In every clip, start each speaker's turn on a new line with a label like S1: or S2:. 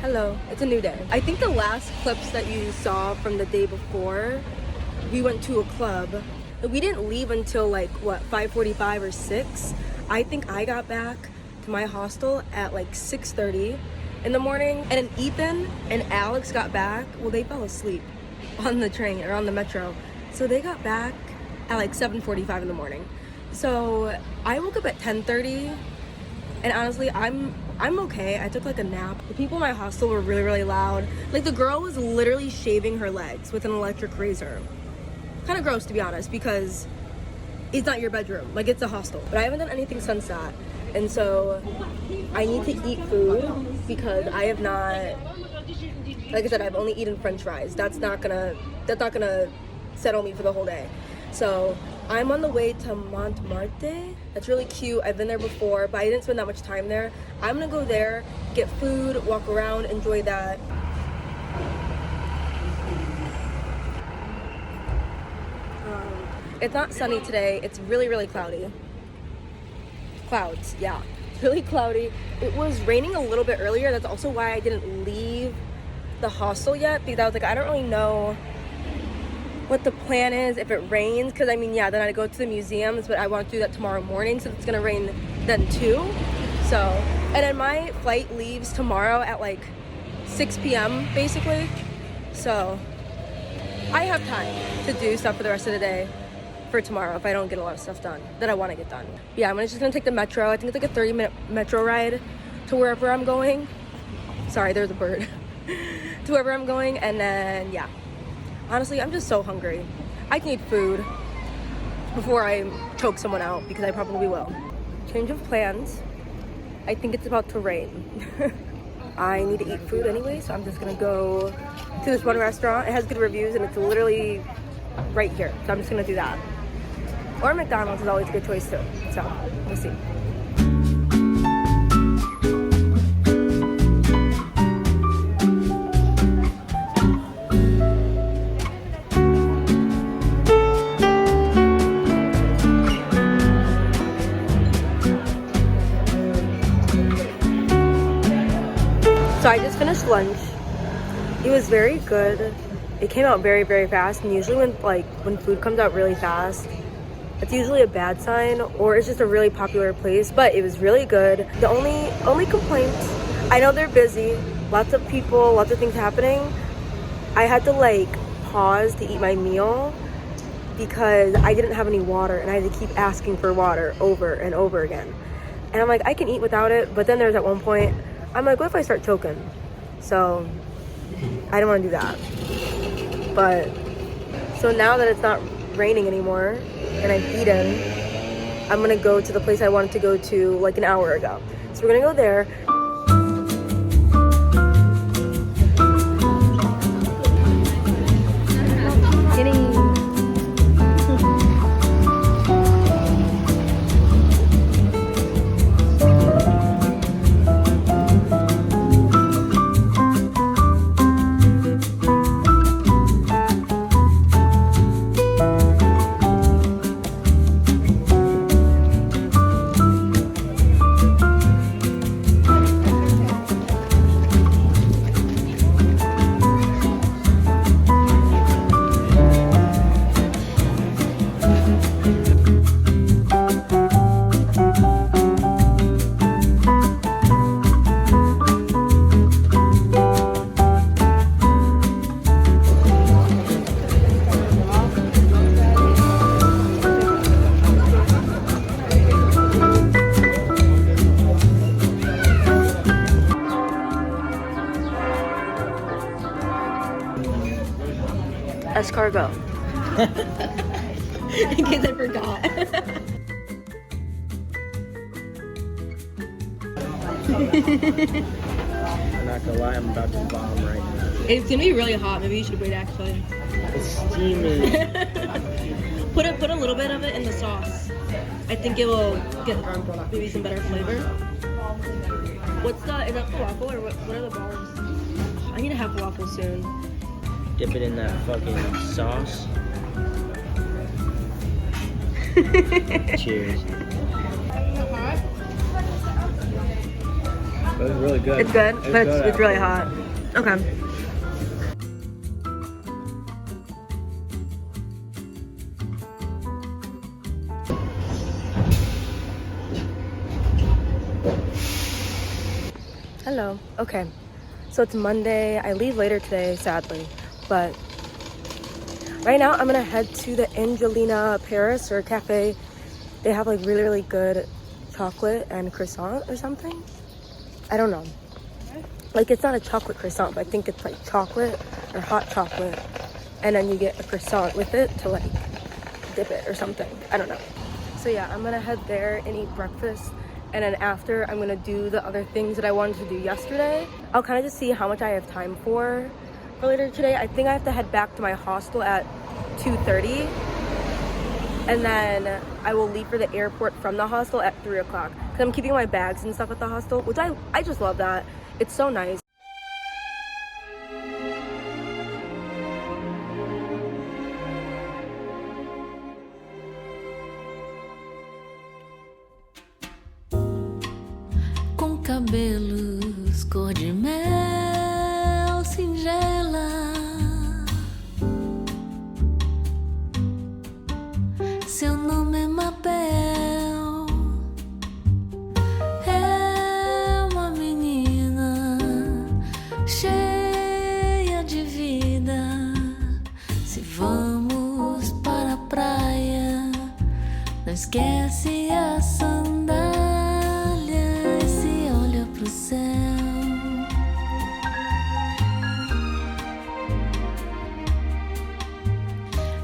S1: Hello, it's a new day. I think the last clips that you saw from the day before, we went to a club. We didn't leave until like, what, 5:45 or 6? I think I got back to my hostel at like 6:30 in the morning. And then Ethan and Alex got back. Well, they fell asleep on the train or on the metro. So they got back at like 7:45 in the morning. So I woke up at 10:30. And honestly, I'm okay. I took like a nap. The people in my hostel were really, really loud. Like the girl was literally shaving her legs with an electric razor. Kind of gross, to be honest, because it's not your bedroom. Like, it's a hostel. But I haven't done anything sunset. And so I need to eat food because I have not, like I said, I've only eaten French fries. That's not gonna settle me for the whole day. So I'm on the way to Montmarte. That's really cute. I've been there before, but I didn't spend that much time there. I'm gonna go there, get food, walk around, enjoy that. It's not sunny today. It's really, really cloudy. Clouds, yeah. It's really cloudy. It was raining a little bit earlier. That's also why I didn't leave the hostel yet, because I was like, I don't really know what the plan is if it rains, because I mean, yeah, then I go to the museums, but I want to do that tomorrow morning, so it's gonna rain then too. So, and then my flight leaves tomorrow at like 6 p.m. basically. So I have time to do stuff for the rest of the day for tomorrow if I don't get a lot of stuff done that I want to get done. Yeah, I'm just gonna take the metro. I think it's like a 30-minute metro ride to wherever I'm going. Sorry, there's a bird. To wherever I'm going, and then yeah. Honestly, I'm just so hungry. I can eat food before I choke someone out, because I probably will. Change of plans. I think it's about to rain. I need to eat food anyway, so I'm just gonna go to this one restaurant. It has good reviews and it's literally right here. So I'm just gonna do that. Or McDonald's is always a good choice too. So, we'll see. So I just finished lunch. It was very good. It came out very, very fast. And usually when food comes out really fast, it's usually a bad sign, or it's just a really popular place. But it was really good. The only complaints, I know they're busy, lots of people, lots of things happening. I had to like pause to eat my meal because I didn't have any water, and I had to keep asking for water over and over again. And I'm like, I can eat without it, but then there's at one point, I'm like, what if I start choking? So I don't want to do that. But so now that it's not raining anymore and I've eaten, I'm gonna go to the place I wanted to go to like an hour ago. So we're gonna go there. Escargot. In case I forgot.
S2: I'm not gonna lie, I'm about to bomb right now.
S1: It's gonna be really hot. Maybe you should wait actually.
S2: It's steaming.
S1: Put a little bit of it in the sauce. I think it will get maybe some better flavor. Is that falafel or what are the balls? I need to have falafel soon.
S2: Dip it in that fucking sauce. Cheers. But it's really good.
S1: It's good, but
S2: good
S1: it's really
S2: after.
S1: hot. Okay. Hello. Okay. So it's Monday. I leave later today, sadly. But right now I'm gonna head to the Angelina Paris or cafe. They have like really, really good chocolate and croissant or something. I don't know. Like it's not a chocolate croissant, but I think it's like chocolate or hot chocolate. And then you get a croissant with it to like dip it or something. I don't know. So yeah, I'm gonna head there and eat breakfast. And then after, I'm gonna do the other things that I wanted to do yesterday. I'll kind of just see how much I have time for later today. I think I have to head back to my hostel at 2:30. And then I will leave for the airport from the hostel at 3 o'clock. Because I'm keeping my bags and stuff at the hostel, which I just love that. It's so nice.
S3: Cabelos cor de mel singela, seu nome é Mabel, é uma menina cheia de vida. Se vamos para a praia, não esquece a sandália. Pro céu.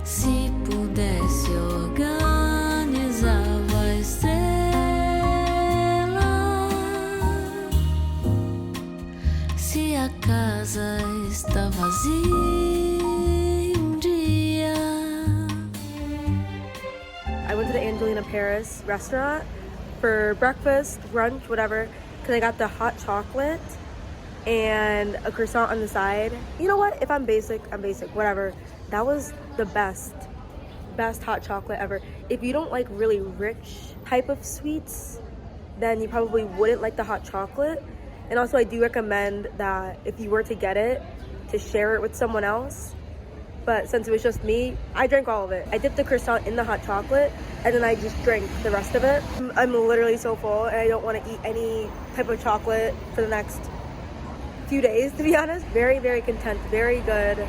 S3: Se pudesse organizava a estrela. Se a casa está vazia dia.
S1: I went to the Angelina Paris restaurant for breakfast, brunch, whatever. Because I got the hot chocolate and a croissant on the side. You know what? If I'm basic, I'm basic. Whatever. That was the best hot chocolate ever. If you don't like really rich type of sweets, then you probably wouldn't like the hot chocolate. And also I do recommend that if you were to get it, to share it with someone else. But since it was just me, I drank all of it. I dipped the croissant in the hot chocolate and then I just drank the rest of it. I'm literally so full and I don't want to eat any type of chocolate for the next few days, to be honest. Very, very content, very good.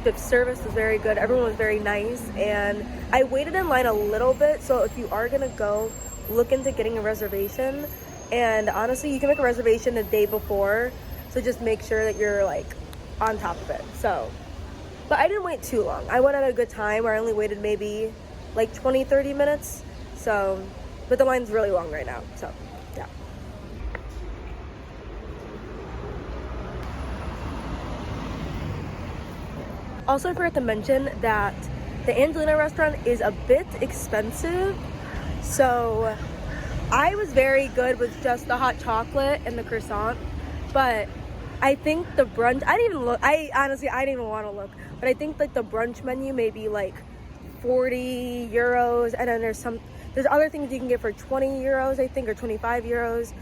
S1: The service was very good. Everyone was very nice. And I waited in line a little bit. So if you are gonna go, look into getting a reservation. And honestly, you can make a reservation the day before. So just make sure that you're like on top of it. So. But I didn't wait too long. I went at a good time where I only waited maybe like 20-30 minutes. So, but the line's really long right now. So, yeah. Also, I forgot to mention that the Angelina restaurant is a bit expensive. So, I was very good with just the hot chocolate and the croissant. But I think the brunch, I didn't even look. Honestly, I didn't even want to look. But I think like the brunch menu may be like 40 euros. And then there's other things you can get for 20 euros, I think, or 25 euros.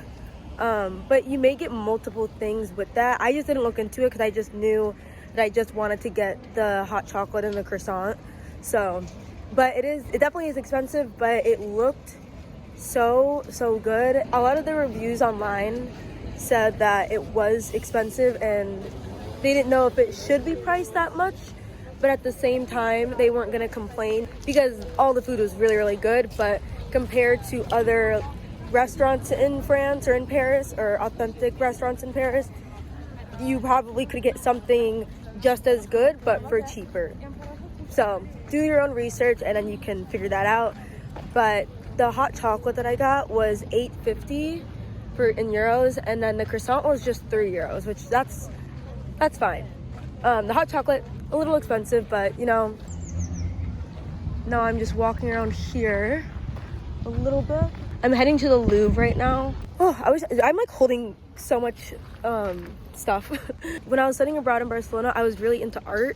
S1: But you may get multiple things with that. I just didn't look into it because I just knew that I just wanted to get the hot chocolate and the croissant. So, but it definitely is expensive, but it looked so good. A lot of the reviews online said that it was expensive and they didn't know if it should be priced that much, but at the same time they weren't going to complain because all the food was really, really good. But compared to other restaurants in France or in Paris, or authentic restaurants in Paris, you probably could get something just as good but for cheaper. So do your own research and then you can figure that out. But the hot chocolate that I got was $8.50 in euros, and then the croissant was just 3 euros, which that's fine. The hot chocolate a little expensive, but you know. Now I'm just walking around here a little bit. I'm heading to the Louvre right now. Oh, I'm like holding so much stuff. When I was studying abroad in Barcelona, I was really into art.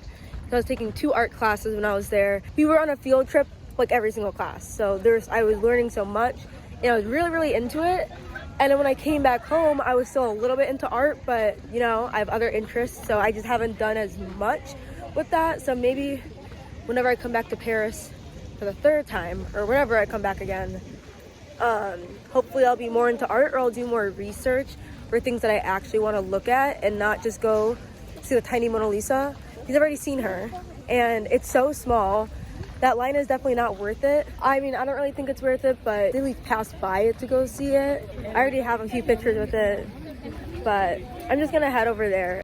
S1: I was taking 2 art classes when I was there. We were on a field trip like every single class, so I was learning so much and I was really, really into it. And then when I came back home, I was still a little bit into art, but you know, I have other interests, so I just haven't done as much with that. So maybe whenever I come back to Paris for the third time, or whenever I come back again, hopefully I'll be more into art, or I'll do more research for things that I actually want to look at and not just go see the tiny Mona Lisa. Because I've already seen her and it's so small. That line is definitely not worth it. I mean, I don't really think it's worth it, but really pass by it to go see it. I already have a few pictures with it, but I'm just gonna head over there.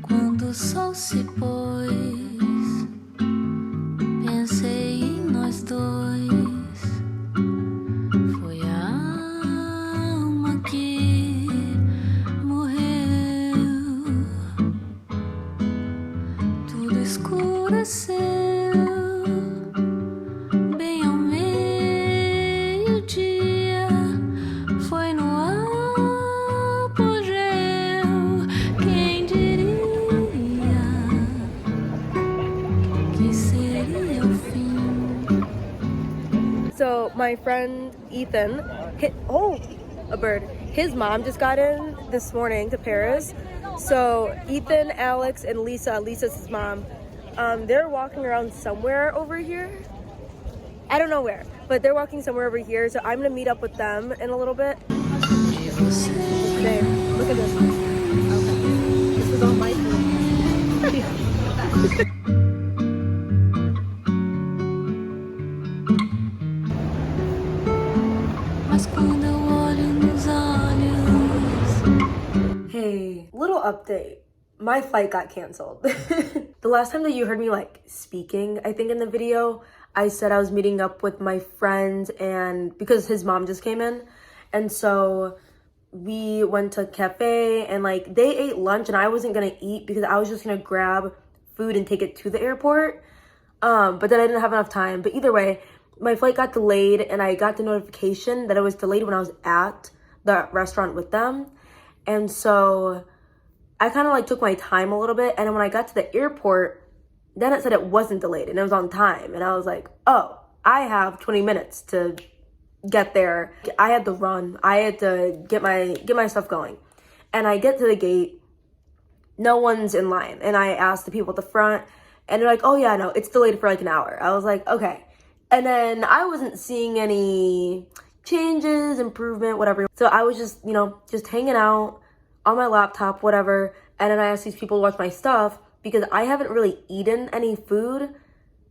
S3: Quando o sol se pôs, pensei em nós dois. Foi a alma que morreu. Tudo escureceu, bem ao meio-dia. Foi no apogeu. Quem diria que seria o fim?
S1: So my friend Ethan, a bird. His mom just got in this morning to Paris. So Ethan, Alex, and Lisa's his mom, they're walking around somewhere over here. I don't know where, but they're walking somewhere over here. So I'm gonna meet up with them in a little bit. Babe, look at this. Okay. This is all my food.
S3: Mas quando eu olho nos olhos.
S1: Hey, little update. My flight got canceled. The last time that you heard me like speaking, I think in the video, I said I was meeting up with my friend and because his mom just came in. And so we went to a cafe and like they ate lunch and I wasn't gonna eat because I was just gonna grab food and take it to the airport. But then I didn't have enough time. But either way, my flight got delayed and I got the notification that it was delayed when I was at the restaurant with them. And so I kind of like took my time a little bit. And then when I got to the airport, then it said it wasn't delayed and it was on time. And I was like, oh, I have 20 minutes to get there. I had to run. I had to get my stuff going. And I get to the gate, no one's in line. And I asked the people at the front and they're like, oh yeah, no, it's delayed for like an hour. I was like, okay. And then I wasn't seeing any changes, improvement, whatever. So I was just, you know, just hanging out on my laptop, whatever. And then I asked these people to watch my stuff because I haven't really eaten any food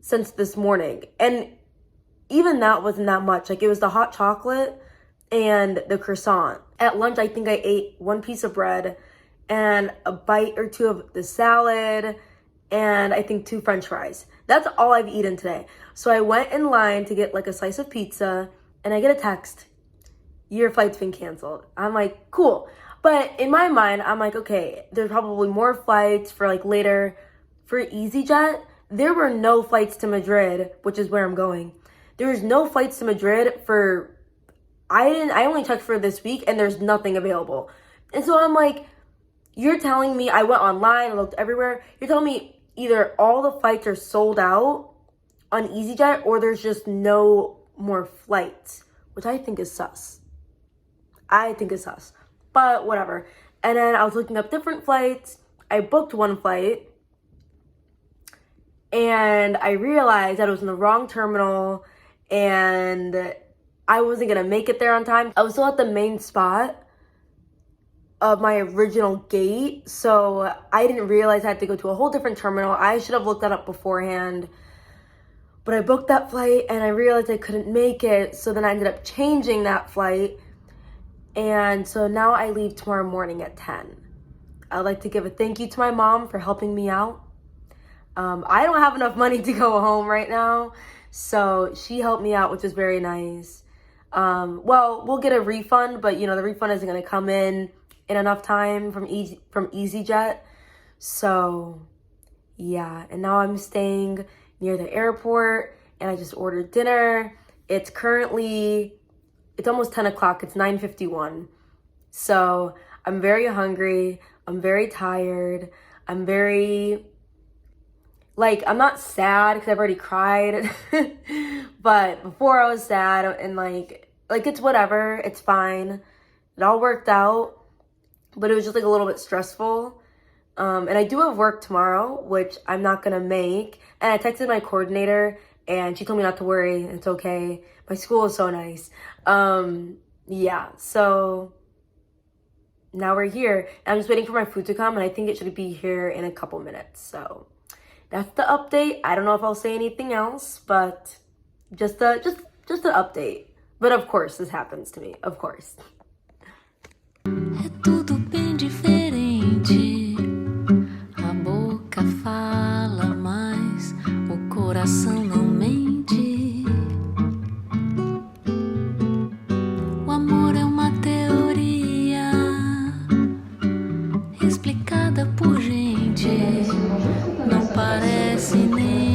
S1: since this morning. And even that wasn't that much. Like it was the hot chocolate and the croissant. At lunch, I think I ate one piece of bread and a bite or two of the salad and I think 2 French fries. That's all I've eaten today. So I went in line to get like a slice of pizza and I get a text, your flight's been canceled. I'm like, cool. But in my mind, I'm like, okay, there's probably more flights for like later. For EasyJet, there were no flights to Madrid, which is where I'm going. There's no flights to Madrid for, I only checked for this week and there's nothing available. And so I'm like, you're telling me, I went online, I looked everywhere. You're telling me either all the flights are sold out on EasyJet or there's just no more flights, which I think is sus. But whatever. And then I was looking up different flights. I booked one flight and I realized that it was in the wrong terminal and I wasn't gonna make it there on time. I was still at the main spot of my original gate, so I didn't realize I had to go to a whole different terminal. I should have looked that up beforehand. But I booked that flight and I realized I couldn't make it, so then I ended up changing that flight. And so now I leave tomorrow morning at 10. I'd like to give a thank you to my mom for helping me out. I don't have enough money to go home right now, so she helped me out, which was very nice. Well, we'll get a refund, but you know, the refund isn't gonna come in enough time from EasyJet. So yeah, and now I'm staying near the airport and I just ordered dinner. It's almost 10 o'clock, it's 9:51. So I'm very hungry, I'm very tired, I'm very Like, I'm not sad because I've already cried, but before I was sad and like it's whatever, it's fine. It all worked out, but it was just like a little bit stressful. And I do have work tomorrow, which I'm not gonna make. And I texted my coordinator and she told me not to worry, it's okay. My school is so nice. Yeah, so now we're here. I'm just waiting for my food to come and I think it should be here in a couple minutes. So that's the update. I don't know if I'll say anything else, but just an update. But of course, this happens to me, of course.
S3: É tudo bem diferente. A boca fala, mas o coração não mente. O amor é uma teoria explicada por gente. Não parece nem